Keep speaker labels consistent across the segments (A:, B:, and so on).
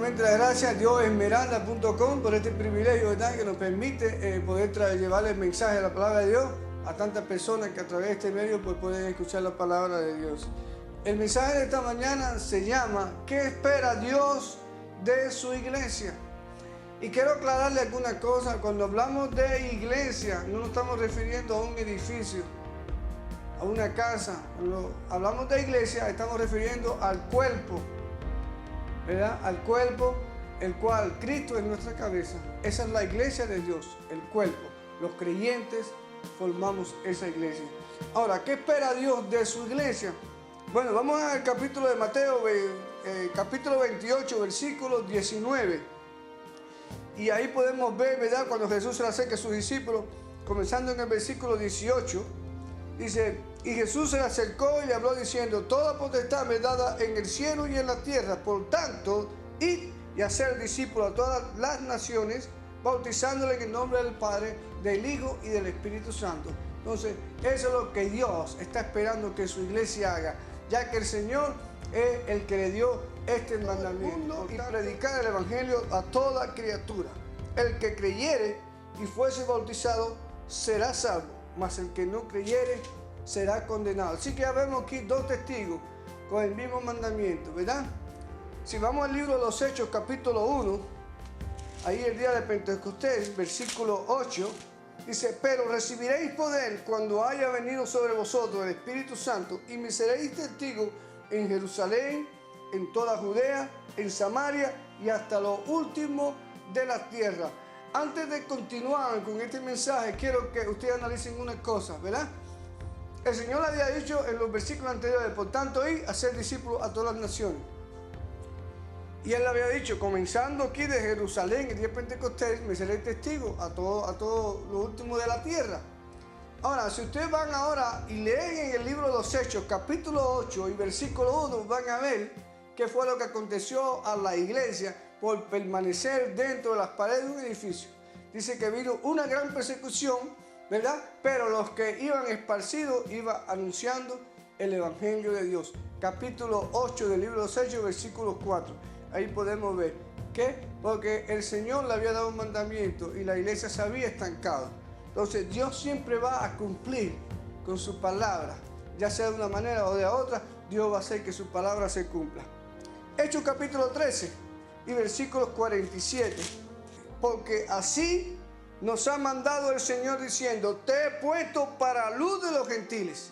A: nuevamente las gracias a diosesmeralda.com por este privilegio, ¿verdad?, que nos permite poder llevar el mensaje de la palabra de Dios a tantas personas que a través de este medio pues, pueden escuchar la palabra de Dios. El mensaje de esta mañana se llama ¿qué espera Dios de su iglesia? Y quiero aclararle alguna cosa. Cuando hablamos de iglesia no nos estamos refiriendo a un edificio, a una casa. Cuando hablamos de iglesia estamos refiriendo al cuerpo, ¿verdad? Al cuerpo, el cual Cristo es nuestra cabeza. Esa es la iglesia de Dios, el cuerpo. Los creyentes formamos esa iglesia. Ahora, ¿qué espera Dios de su iglesia? Bueno, vamos al capítulo de Mateo, capítulo 28, versículo 19. Y ahí podemos ver, ¿verdad?, cuando Jesús se le acerca a sus discípulos, comenzando en el versículo 18, dice: y Jesús se le acercó y le habló diciendo: toda potestad me es dada en el cielo y en la tierra. Por tanto, id y hacer discípulos a todas las naciones, bautizándoles en el nombre del Padre, del Hijo y del Espíritu Santo. Entonces, eso es lo que Dios está esperando que su iglesia haga, ya que el Señor es el que le dio este mandamiento, y predicar el Evangelio a toda criatura. El que creyere y fuese bautizado será salvo, mas el que no creyere será condenado. Así que ya vemos aquí dos testigos con el mismo mandamiento, ¿verdad? Si vamos al libro de los Hechos, capítulo 1, ahí el día de Pentecostés, versículo 8, dice: pero recibiréis poder cuando haya venido sobre vosotros el Espíritu Santo, y me seréis testigos en Jerusalén, en toda Judea, en Samaria y hasta lo último de la tierra. Antes de continuar con este mensaje, quiero que ustedes analicen una cosa, ¿verdad? El Señor había dicho en los versículos anteriores: por tanto, ir a ser discípulos a todas las naciones. Y Él había dicho, comenzando aquí de Jerusalén, el día de Pentecostés, me seré testigo a todo lo último de la tierra. Ahora, si ustedes van ahora y leen en el libro de los Hechos, capítulo 8 y versículo 1, van a ver qué fue lo que aconteció a la iglesia por permanecer dentro de las paredes de un edificio. Dice que vino una gran persecución, ¿verdad? Pero los que iban esparcidos iban anunciando el Evangelio de Dios. Capítulo 8 del libro de los Hechos, versículo 4. Ahí podemos ver que porque el Señor le había dado un mandamiento y la iglesia se había estancado. Entonces Dios siempre va a cumplir con su palabra, ya sea de una manera o de otra. Dios va a hacer que su palabra se cumpla. Hechos capítulo 13 y versículos 47. Porque así nos ha mandado el Señor diciendo: te he puesto para luz de los gentiles.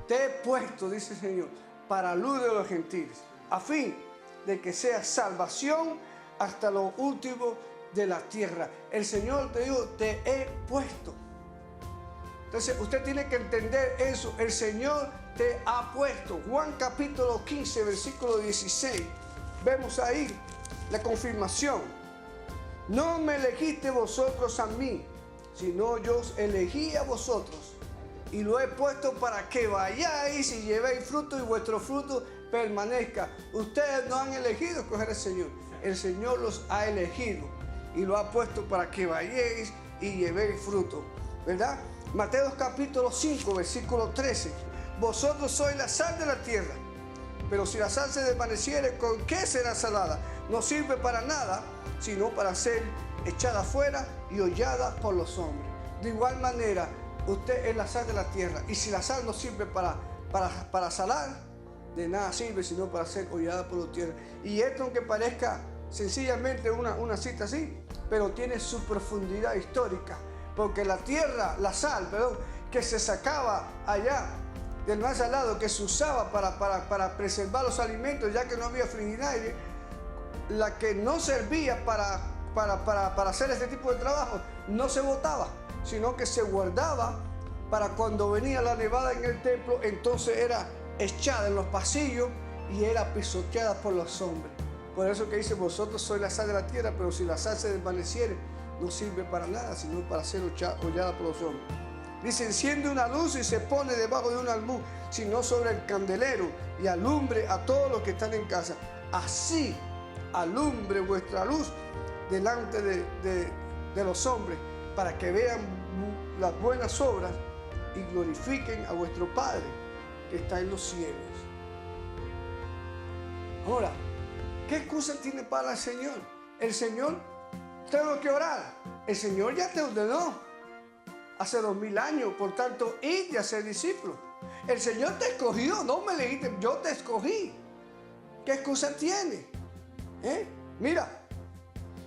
A: Te he puesto, dice el Señor, para luz de los gentiles, a fin de que sea salvación hasta lo último de la tierra. El Señor, te digo, te he puesto. Entonces usted tiene que entender eso. El Señor te ha puesto. Juan capítulo 15, versículo 16. Vemos ahí la confirmación. No me elegiste vosotros a mí, sino yo os elegí a vosotros, y lo he puesto para que vayáis y llevéis fruto y vuestro fruto permanezca. Ustedes no han elegido escoger al Señor. El Señor los ha elegido y lo ha puesto para que vayáis y llevéis fruto, ¿verdad? Mateo capítulo 5, versículo 13. Vosotros sois la sal de la tierra, pero si la sal se desvaneciere, ¿con qué será salada? No sirve para nada, sino para ser echada afuera y hollada por los hombres. De igual manera, usted es la sal de la tierra, y si la sal no sirve para salar, de nada sirve sino para ser hollada por la tierra. Y esto, aunque parezca sencillamente una cita así, pero tiene su profundidad histórica, porque la tierra, la sal, que se sacaba allá del mar salado, que se usaba para preservar los alimentos, ya que no había frigidaire, la que no servía para hacer este tipo de trabajo, no se botaba, sino que se guardaba para cuando venía la nevada en el templo. Entonces era echada en los pasillos y era pisoteada por los hombres. Por eso que dice: vosotros sois la sal de la tierra, pero si la sal se desvaneciere, no sirve para nada, sino para ser hollada por los hombres. Dice: enciende una luz y se pone debajo de un almud, sino sobre el candelero, y alumbre a todos los que están en casa. Así alumbre vuestra luz delante de los hombres, para que vean las buenas obras y glorifiquen a vuestro Padre que está en los cielos. Ahora, ¿Qué excusa tiene para el Señor? El Señor, tengo que orar. El Señor ya te ordenó hace 2000 años, por tanto, id y hacer discípulos. El Señor te escogió, no me elegiste, yo te escogí. ¿Qué excusa tiene? Mira,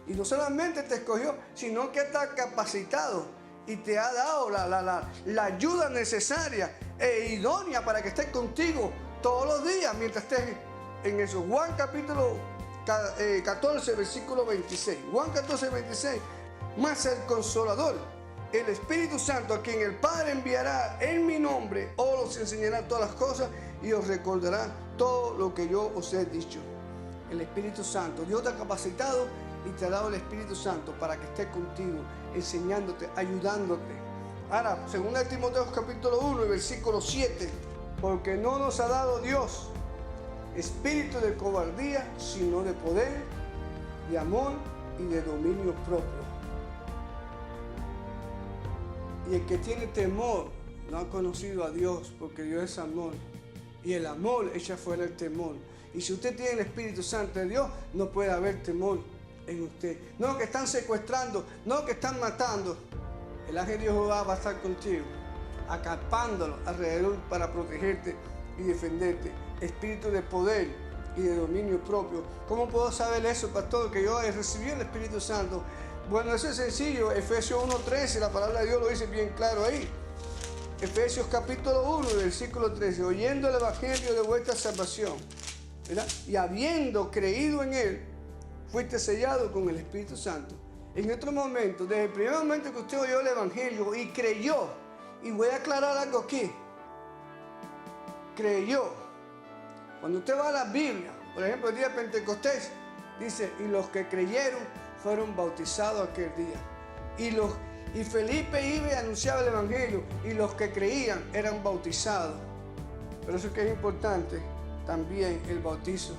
A: y no solamente te escogió, sino que está capacitado y te ha dado la ayuda necesaria e idónea para que estés contigo todos los días mientras estés en eso. Juan capítulo 14, versículo 26. Juan 14, 26. Mas el Consolador, el Espíritu Santo, a quien el Padre enviará en mi nombre, os enseñará todas las cosas y os recordará todo lo que yo os he dicho. El Espíritu Santo, Dios te ha capacitado y te ha dado el Espíritu Santo para que esté contigo, enseñándote, ayudándote. Ahora, 2 Timoteo capítulo 1, versículo 7. Porque no nos ha dado Dios espíritu de cobardía, sino de poder, de amor y de dominio propio. Y el que tiene temor no ha conocido a Dios, porque Dios es amor. Y el amor echa fuera el temor. Y si usted tiene el Espíritu Santo de Dios, no puede haber temor en usted. No que están secuestrando, no que están matando. El ángel de Jehová va a estar contigo, acampándolo alrededor para protegerte y defenderte. Espíritu de poder y de dominio propio. ¿Cómo puedo saber eso, pastor? Que yo he recibido el Espíritu Santo. Bueno, eso es sencillo. Efesios 1:13, la palabra de Dios lo dice bien claro ahí. Efesios capítulo 1, versículo 13. Oyendo el evangelio de vuestra salvación, ¿verdad? Y habiendo creído en él, fuiste sellado con el Espíritu Santo. En otro momento, desde el primer momento que usted oyó el evangelio y creyó, y voy a aclarar algo aquí, creyó. Cuando usted va a la Biblia, por ejemplo el día de Pentecostés, dice, y los que creyeron fueron bautizados aquel día. Y Felipe iba y anunciaba el evangelio, y los que creían eran bautizados. Pero eso que es importante, también el bautizo.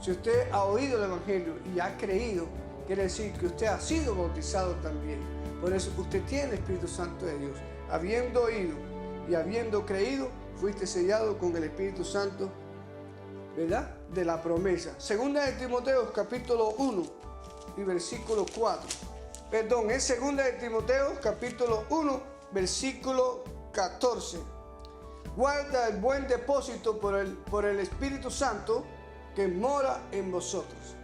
A: Si usted ha oído el evangelio y ha creído, quiere decir que usted ha sido bautizado también. Por eso usted tiene el Espíritu Santo de Dios. Habiendo oído y habiendo creído, fuiste sellado con el Espíritu Santo, ¿verdad? De la promesa. Segunda de Timoteo, capítulo 1 y versículo 4. Perdón, es segunda de Timoteo, capítulo 1, versículo 14. Guarda el buen depósito por el Espíritu Santo que mora en vosotros.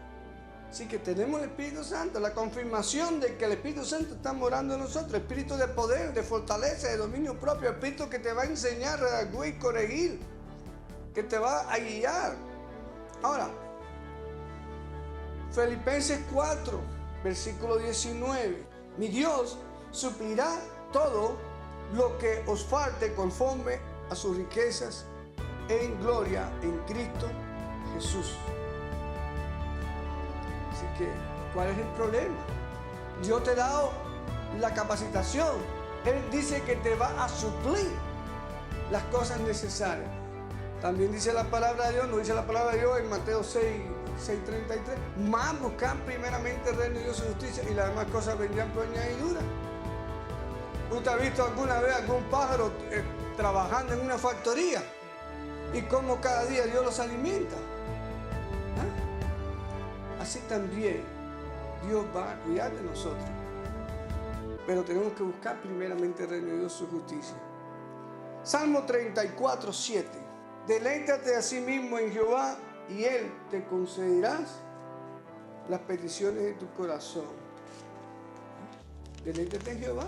A: Así que tenemos el Espíritu Santo, la confirmación de que el Espíritu Santo está morando en nosotros. Espíritu de poder, de fortaleza, de dominio propio. Espíritu que te va a enseñar, redarguir y corregir, que te va a guiar. Ahora, Filipenses 4, versículo 19. Mi Dios suplirá todo lo que os falte conforme a sus riquezas en gloria en Cristo Jesús. Así que, ¿cuál es el problema? Dios te ha dado la capacitación. Él dice que te va a suplir las cosas necesarias. También dice la palabra de Dios, nos dice la palabra de Dios en Mateo 6:33. Más buscan primeramente el reino de Dios y su justicia, y las demás cosas vendrán por añadidura. ¿Usted ha visto alguna vez algún pájaro trabajando en una factoría? Y cómo cada día Dios los alimenta. Así también Dios va a cuidar de nosotros. Pero tenemos que buscar primeramente el reino de Dios y su justicia. Salmo 34:7. Deleítate a sí mismo en Jehová y Él te concederá las peticiones de tu corazón. Deleítate en Jehová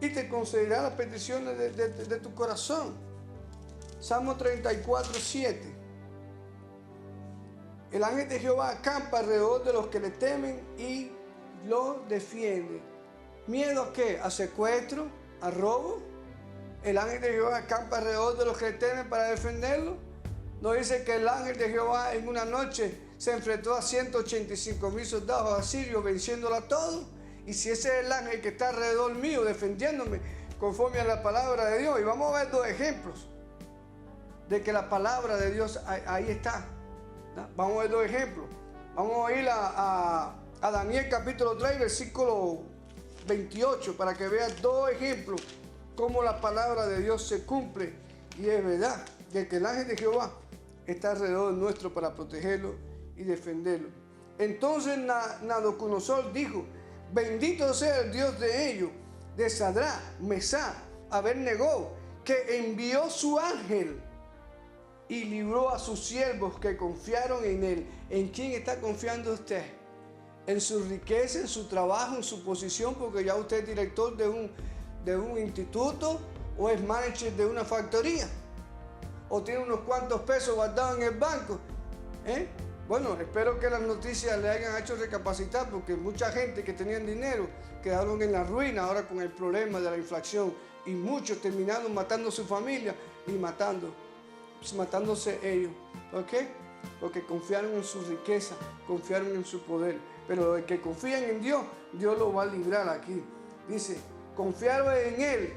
A: y te concederá las peticiones de tu corazón. Salmo 34:7. El ángel de Jehová acampa alrededor de los que le temen y los defiende. ¿Miedo a qué? ¿A secuestro? ¿A robo? El ángel de Jehová acampa alrededor de los que le temen para defenderlo. Nos dice que el ángel de Jehová en una noche se enfrentó a 185,000 soldados asirios, venciéndolo a todos. Y si ese es el ángel que está alrededor mío, defendiéndome conforme a la palabra de Dios. Y vamos a ver dos ejemplos de que la palabra de Dios ahí está. Vamos a ver dos ejemplos. Vamos a ir a Daniel capítulo 3, versículo 28, para que veas dos ejemplos cómo la palabra de Dios se cumple. Y es verdad de que el ángel de Jehová está alrededor nuestro para protegerlo y defenderlo. Entonces Nabucodonosor dijo: bendito sea el Dios de ellos, de Sadrach, Mesach, Abed-Nego, que envió su ángel y libró a sus siervos que confiaron en él. ¿En quién está confiando usted? ¿En su riqueza, en su trabajo, en su posición? Porque ya usted es director de un instituto, o es manager de una factoría, o tiene unos cuantos pesos guardados en el banco. Bueno, espero que las noticias le hayan hecho recapacitar, porque mucha gente que tenían dinero quedaron en la ruina ahora con el problema de la inflación, y muchos terminaron matando a su familia y matándose ellos. ¿Por qué? Porque confiaron en su riqueza, confiaron en su poder. Pero los que confían en Dios, Dios los va a librar aquí. Dice: confiaron en él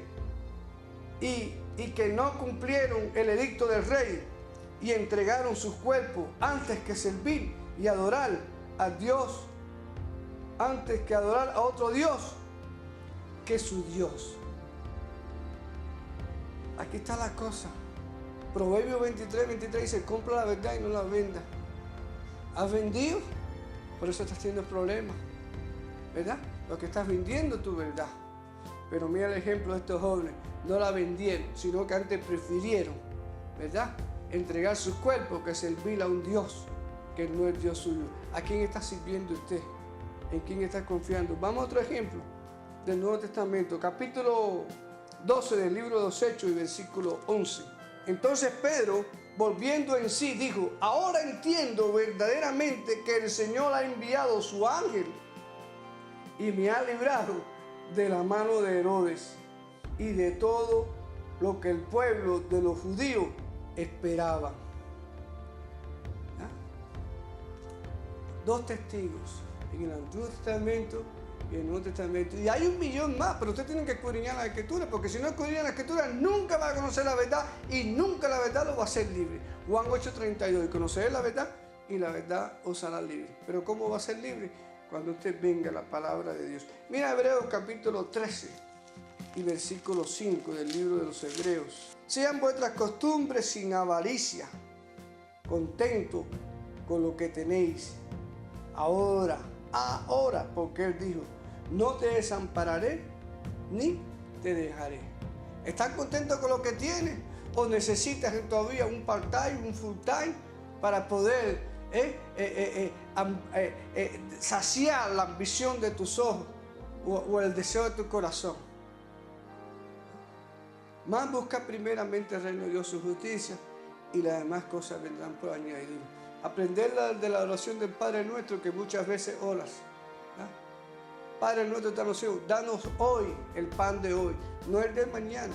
A: y que no cumplieron el edicto del rey, y entregaron sus cuerpos antes que servir y adorar a Dios, antes que adorar a otro Dios que su Dios. Aquí está la cosa. Proverbios 23 dice: compra la verdad y no la venda. ¿Has vendido? Por eso estás teniendo problemas, ¿verdad? Porque estás vendiendo tu verdad. Pero mira el ejemplo de estos jóvenes. No la vendieron, sino que antes prefirieron, ¿verdad?, entregar sus cuerpos que servir a un Dios que no es Dios suyo. ¿A quién está sirviendo usted? ¿En quién está confiando? Vamos a otro ejemplo del Nuevo Testamento, capítulo 12 del libro de los Hechos y versículo 11. Entonces Pedro, volviendo en sí, dijo: ahora entiendo verdaderamente que el Señor ha enviado su ángel y me ha librado de la mano de Herodes y de todo lo que el pueblo de los judíos esperaba. Dos testigos en el Antiguo Testamento y en el Nuevo Testamento. Y hay un millón más, pero usted tiene que escudriñar la Escritura, porque si no escudriña la Escritura nunca va a conocer la verdad, y nunca la verdad lo va a hacer libre. Juan 8:32: y conoceré la verdad, y la verdad os hará libre. Pero ¿cómo va a ser libre? Cuando usted venga a la palabra de Dios. Mira Hebreos capítulo 13 y versículo 5 del libro de los Hebreos. Sean vuestras costumbres sin avaricia, contentos con lo que tenéis. Ahora, porque Él dijo: no te desampararé ni te dejaré. ¿Estás contento con lo que tienes? ¿O necesitas todavía un part-time, un full-time para poder saciar la ambición de tus ojos o el deseo de tu corazón? Más busca primeramente el reino de Dios, su justicia, y las demás cosas vendrán por añadidura. Aprender de la oración del Padre Nuestro, que muchas veces oras. Padre Nuestro, danos hoy el pan de hoy, no el de mañana.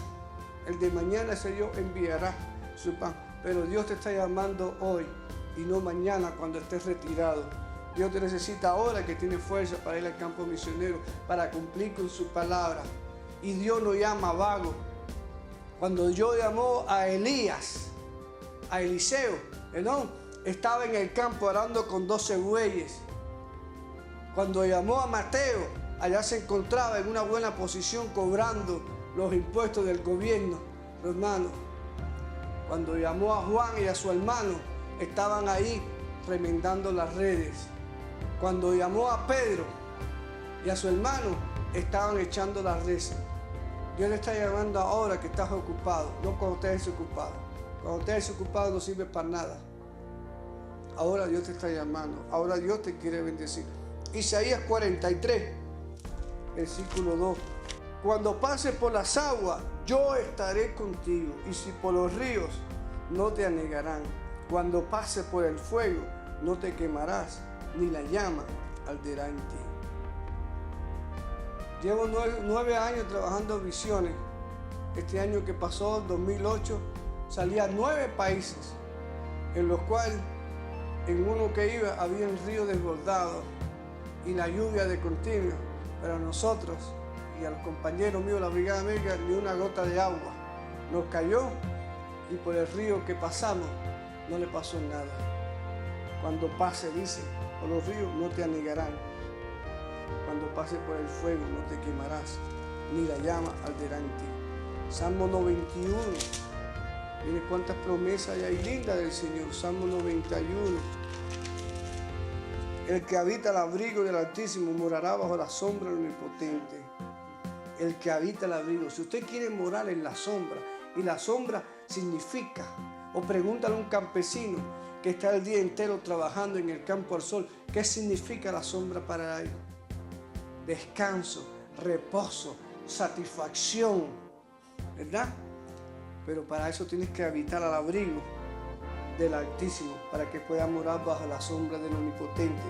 A: El de mañana ese Dios enviará su pan, pero Dios te está llamando hoy y no mañana cuando estés retirado. Dios te necesita ahora que tienes fuerza para ir al campo misionero, para cumplir con su palabra. Y Dios no llama vago. Cuando Dios llamó a Elías, a Eliseo, perdón, estaba en el campo arando con 12 bueyes. Cuando llamó a Mateo, allá se encontraba en una buena posición cobrando los impuestos del gobierno, hermano. Cuando llamó a Juan y a su hermano, estaban ahí remendando las redes. Cuando llamó a Pedro y a su hermano, estaban echando las redes. Dios le está llamando ahora que estás ocupado, no cuando estés desocupado. Cuando estés desocupado no sirve para nada. Ahora Dios te está llamando, ahora Dios te quiere bendecir. Isaías 43, versículo 2. Cuando pases por las aguas, yo estaré contigo, y si por los ríos, no te anegarán. Cuando pases por el fuego, no te quemarás, ni la llama arderá en ti. Llevo 9 años trabajando visiones. Este año que pasó, 2008, salí a 9 países, en los cuales en uno que iba había un río desbordado y la lluvia de continuo, pero a nosotros y a los compañeros míos de la Brigada Médica ni una gota de agua nos cayó, y por el río que pasamos no le pasó nada. Cuando pase, dice, por los ríos no te anegarán. Cuando pase por el fuego no te quemarás, ni la llama arderá en ti. Salmo 91. Mire cuántas promesas hay ahí lindas del Señor. Salmo 91. El que habita el abrigo del Altísimo morará bajo la sombra del Omnipotente. El que habita el abrigo. Si usted quiere morar en la sombra, y la sombra significa, o pregúntale a un campesino que está el día entero trabajando en el campo al sol, ¿qué significa la sombra para él? Descanso, reposo, satisfacción, ¿verdad? Pero para eso tienes que habitar al abrigo del Altísimo, para que puedas morar bajo la sombra del Omnipotente.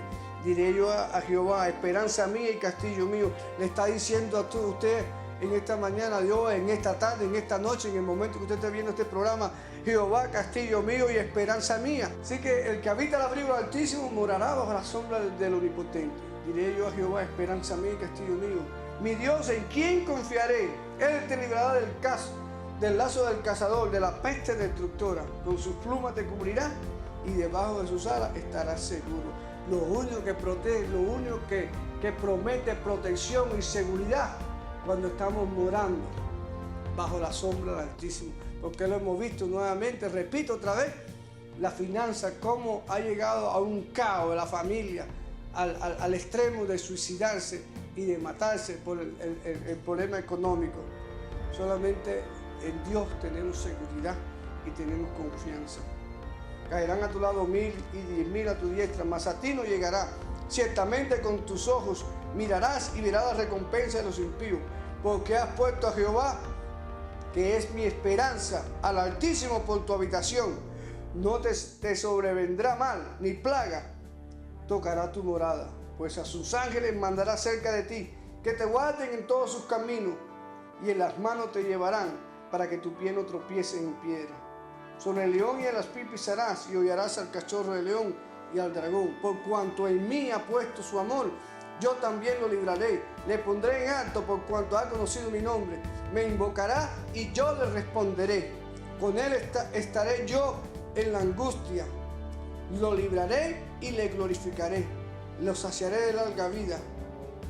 A: Diré yo a Jehová, esperanza mía y castillo mío. Le está diciendo a usted en esta mañana, Dios, en esta tarde, en esta noche, en el momento que usted esté viendo este programa, Jehová, castillo mío y esperanza mía. Así que el que habita el abrigo del Altísimo morará bajo la sombra del Omnipotente. Diré yo a Jehová, esperanza mía y castillo mío. Mi Dios, ¿en quién confiaré? Él te librará del lazo del cazador, de la peste destructora. Con sus plumas te cubrirá y debajo de sus alas estarás seguro. Lo único que protege, lo único que promete protección y seguridad cuando estamos morando bajo la sombra del Altísimo. Porque lo hemos visto nuevamente, repito otra vez, la finanza, cómo ha llegado a un caos de la familia, al extremo de suicidarse y de matarse por el problema económico. Solamente en Dios tenemos seguridad y tenemos confianza. Caerán a tu lado 1000 y 10.000 a tu diestra, mas a ti no llegará. Ciertamente con tus ojos mirarás y verás la recompensa de los impíos, porque has puesto a Jehová, que es mi esperanza, al Altísimo por tu habitación. No te sobrevendrá mal, ni plaga tocará tu morada, pues a sus ángeles mandará cerca de ti, que te guarden en todos sus caminos, y en las manos te llevarán, para que tu pie no tropiece en piedra. Sobre el león y el aspid pisarás, y hollarás al cachorro de león y al dragón. Por cuanto en mí ha puesto su amor, yo también lo libraré. Le pondré en alto por cuanto ha conocido mi nombre. Me invocará y yo le responderé. Con él estaré yo en la angustia. Lo libraré y le glorificaré. Lo saciaré de larga vida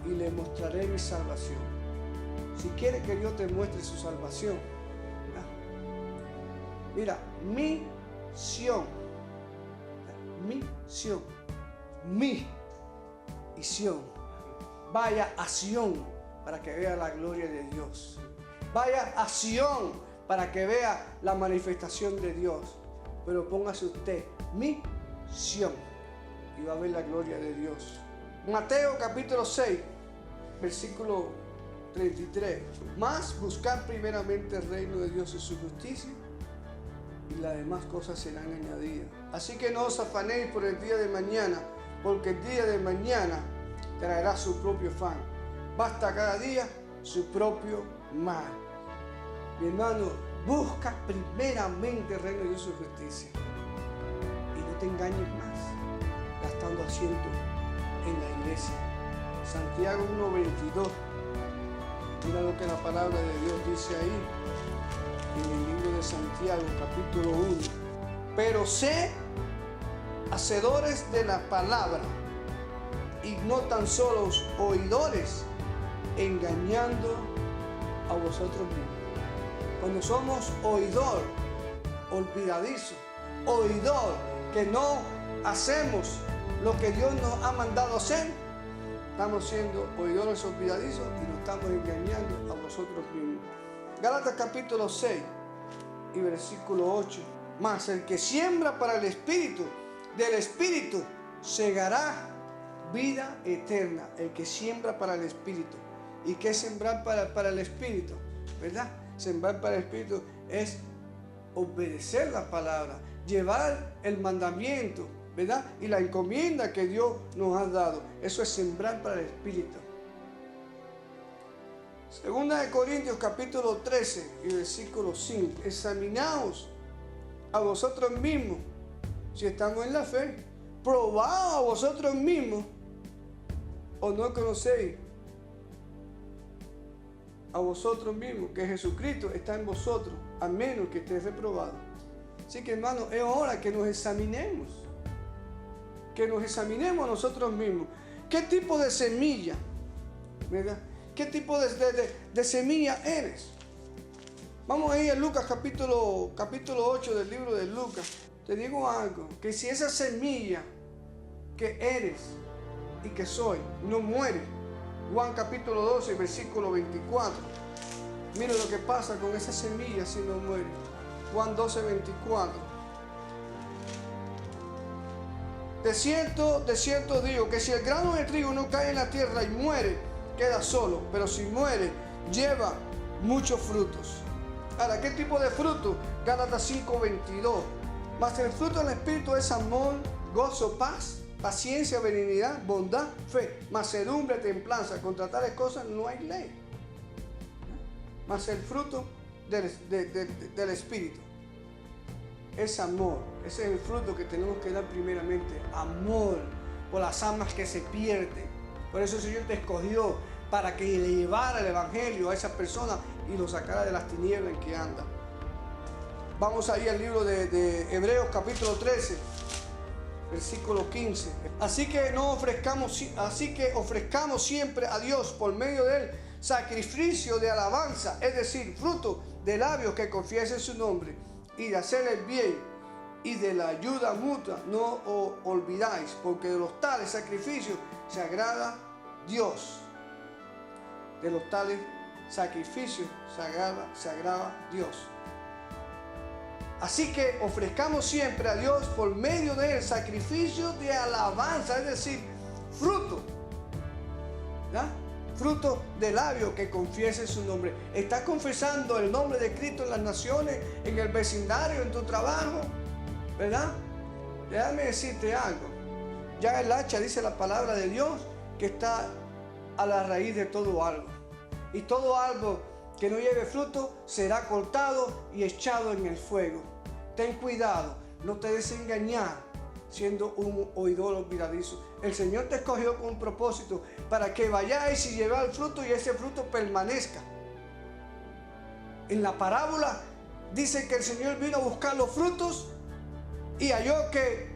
A: y le mostraré mi salvación. Si quieres que Dios te muestre su salvación, mira, misión, vaya a Sión para que vea la gloria de Dios. Vaya a Sión para que vea la manifestación de Dios. Pero póngase usted misión y va a ver la gloria de Dios. Mateo capítulo 6, versículo 33. Mas buscar primeramente el reino de Dios y su justicia, y las demás cosas serán añadidas. Así que no os afanéis por el día de mañana, porque el día de mañana traerá su propio afán. Basta cada día su propio mal. Mi hermano, busca primeramente el reino de Dios y su justicia. Y no te engañes más gastando asientos en la iglesia. Santiago 1:22. Mira lo que la palabra de Dios dice ahí, en el libro de Santiago, capítulo 1. Pero sé hacedores de la palabra, y no tan solo oidores, engañando a vosotros mismos. Cuando somos oidor, olvidadizo, oidor, que no hacemos lo que Dios nos ha mandado hacer, estamos siendo oidores olvidadizos y nos estamos engañando a vosotros mismos. Gálatas capítulo 6 y versículo 8. Mas el que siembra para el Espíritu, del Espíritu segará vida eterna. El que siembra para el Espíritu. ¿Y qué es sembrar para el Espíritu? ¿Verdad? Sembrar para el Espíritu es obedecer la palabra, llevar el mandamiento, ¿verdad? Y la encomienda que Dios nos ha dado. Eso es sembrar para el Espíritu. Segunda de Corintios capítulo 13 y versículo 5. Examinaos a vosotros mismos si estamos en la fe. Probaos a vosotros mismos, o no conocéis a vosotros mismos que Jesucristo está en vosotros, a menos que esté reprobado. Así que, hermano, es hora que nos examinemos. Que nos examinemos a nosotros mismos. ¿Qué tipo de semilla? ¿Verdad? ¿Qué tipo de semilla eres? Vamos a ir a Lucas capítulo 8 del libro de Lucas. Te digo algo, que si esa semilla que eres y que soy, no muere. Juan capítulo 12, versículo 24. Mire lo que pasa con esa semilla si no muere. Juan 12, 24. De cierto digo que si el grano de trigo no cae en la tierra y muere, queda solo, pero si muere, lleva muchos frutos. Ahora, ¿qué tipo de fruto? Gálatas 5:22. Mas el fruto del Espíritu es amor, gozo, paz, paciencia, benignidad, bondad, fe, mansedumbre, templanza. Contra tales cosas no hay ley. Mas el fruto del Espíritu es amor. Ese es el fruto que tenemos que dar primeramente. Amor por las almas que se pierden. Por eso el Señor te escogió para que le llevara el Evangelio a esa persona y lo sacara de las tinieblas en que anda. Vamos ahí al libro de Hebreos capítulo 13, versículo 15. Así que ofrezcamos siempre a Dios por medio de él sacrificio de alabanza, es decir, fruto de labios que confiesen su nombre, y de hacer el bien y de la ayuda mutua no os olvidáis, porque de los tales sacrificios se agrada Dios. De los tales sacrificios se agrada Dios. Así que ofrezcamos siempre a Dios por medio de él sacrificio de alabanza, es decir, fruto, ¿ya? Fruto de labios que confiesen su nombre. ¿Estás confesando el nombre de Cristo en las naciones, en el vecindario, en tu trabajo? ¿Verdad? Déjame decirte algo. Ya el hacha, dice la palabra de Dios, que está a la raíz de todo árbol. Y todo árbol que no lleve fruto será cortado y echado en el fuego. Ten cuidado, no te dejes engañar siendo un oidor olvidadizo. El Señor te escogió con un propósito para que vayáis y llevar fruto y ese fruto permanezca. En la parábola dice que el Señor vino a buscar los frutos y halló que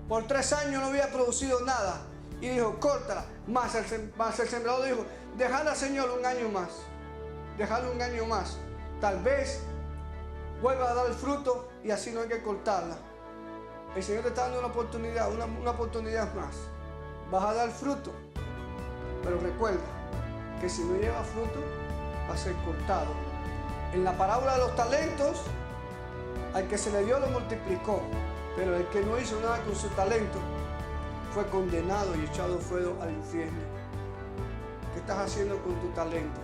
A: por 3 años no había producido nada. Y dijo, córtala. Mas el sembrador dijo, déjala, Señor, un año más. Déjala un año más. Tal vez vuelva a dar el fruto y así no hay que cortarla. El Señor te está dando una oportunidad más. Vas a dar fruto. Pero recuerda que si no lleva fruto, va a ser cortado. En la parábola de los talentos, al que se le dio lo multiplicó. Pero el que no hizo nada con su talento fue condenado y echado fuego al infierno. ¿Qué estás haciendo con tu talento?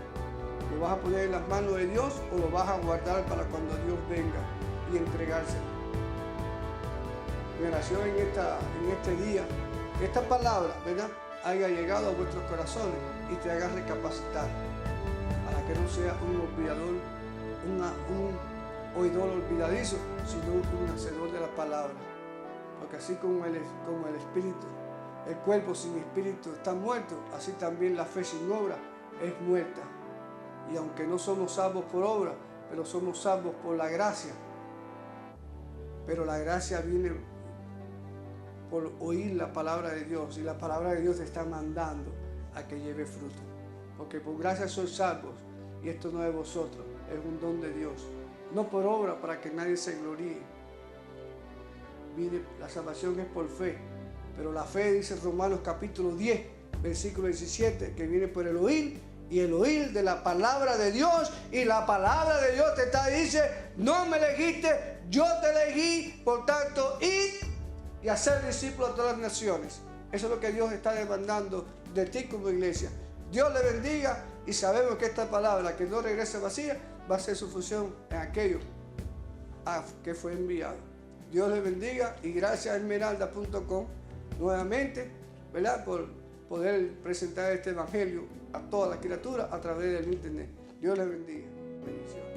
A: ¿Lo vas a poner en las manos de Dios o lo vas a guardar para cuando Dios venga y entregárselo? Mi oración en este día, que esta palabra, ¿verdad?, haya llegado a vuestros corazones y te haga recapacitar para que no seas un olvidador, un oidor olvidadizo, sino un hacedor de la palabra. Porque así como el espíritu, el cuerpo sin espíritu está muerto, así también la fe sin obra es muerta. Y aunque no somos salvos por obra, pero somos salvos por la gracia. Pero la gracia viene por oír la palabra de Dios, y la palabra de Dios te está mandando a que lleve fruto. Porque por gracia sois salvos, y esto no es de vosotros, es un don de Dios. No por obra para que nadie se gloríe. La salvación es por fe, pero la fe, dice Romanos capítulo 10, versículo 17, que viene por el oír, y el oír de la palabra de Dios, y la palabra de Dios dice, no me elegiste, yo te elegí, por tanto, id y hacer discípulos de todas las naciones. Eso es lo que Dios está demandando de ti como iglesia. Dios le bendiga, y sabemos que esta palabra, que no regrese vacía, va a hacer su función en aquello que fue enviado. Dios le bendiga, y gracias a esmeralda.com nuevamente, ¿verdad?, por poder presentar este evangelio a toda la criatura a través del internet. Dios le bendiga. Bendiciones.